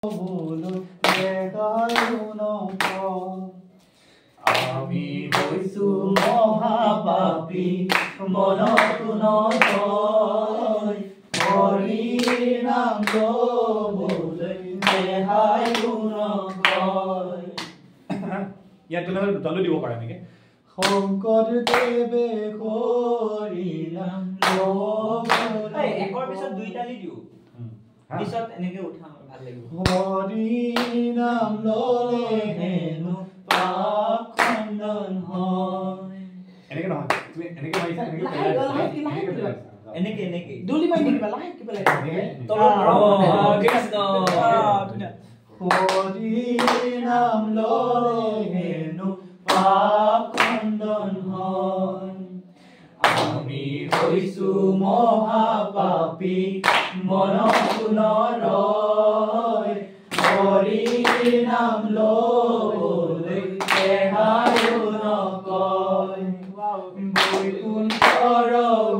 আমি হৈছো মহাপাপী মনতো নজয় হৰি নাম লবলৈ দেহায়ো নকয়। ইয়াত গ'লে দুটালৈ দিব পাৰে নেকি? শংকৰদেৱে হৰি নাম লবলৈ একৰ পিছত দুইটালি দিও পিছত এনেকে উঠাম ভাল লাগিব। হৰি নাম ললে হেনো পাপ খণ্ডন হয়। এনেকে নহয় তুমি এনেকে মাৰিছা এনেকে এনেকে দুলি মাৰি দিবা লাহে কিবা লাগে তলত ঠিক আছে হৰি নাম ললে হেনো পাপ খণ্ডন হয়। আমি হৈছো মহাপাপী মনতো নৰয় হৰি নাম লবলৈ দেহায়ো নকয়। বৈকুণ্ঠৰ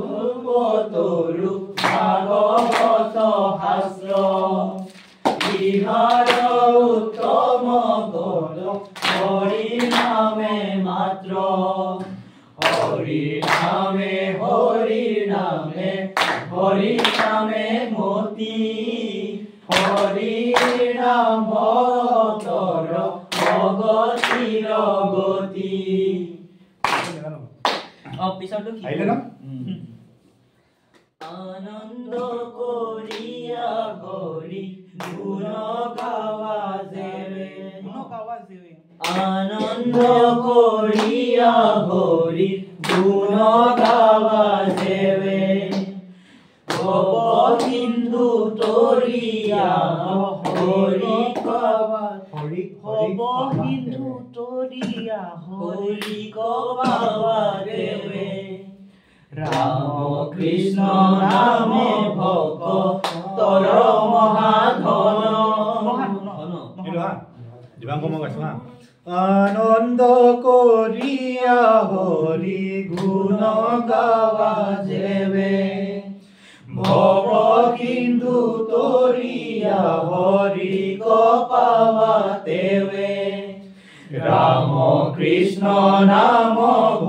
ভূপতৰু ভাগৱত শাস্ত্ৰ ইহাৰ উত্তম গল হৰি নামে মাত্ৰ। হৰি নামে হৰি নামে হৰি নামে মতি হৰি নাম ভক্তৰ ভগতিৰ গতি। পিছতো কি আহিলে ন? আনন্দ কৰিয়া হৰি গুণ গাৱা যেবে আনন্দ কৰিয়া হৰি গুণ গাৱা যেবে ভৱ সিন্ধু তৰিয়া হৰি কবা হৰি সিন্ধু তৰিয়া হৰি কবা দেৱে। ৰাম কৃষ্ণ নামে ভকতৰ মহাধন এইটো হা দিবাংক মই গাইছো হা। আনন্দ কৰিয়া হৰি গুণ গাৱা যেবে ভৱ সিন্ধু তৰিয়া হৰি কপাৱা তেৱে। ৰাম কৃষ্ণ নাম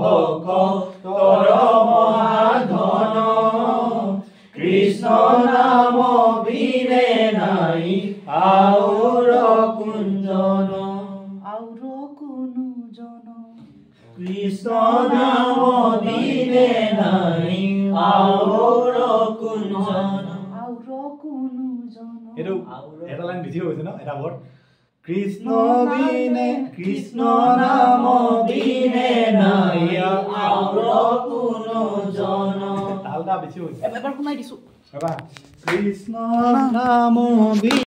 ভকতৰ মহাধন কৃষ্ণ নাম বিনে নাই আউৰ কুঞ্জন কোনো জন কৃষ্ণ নাম বিনে নাই আউৰ কুঞ্জন। কোনো জন এইটো এটা লাইন বেছি হৈছে ন এটা ৱৰ্ড কৃষ্ণ বিনে কৃষ্ণ নাম বিনে নাই আউৰ কোনো জন। তালটা বেছি হৈছে এবাৰ শুনাই দিছো এবাৰ কৃষ্ণ নাম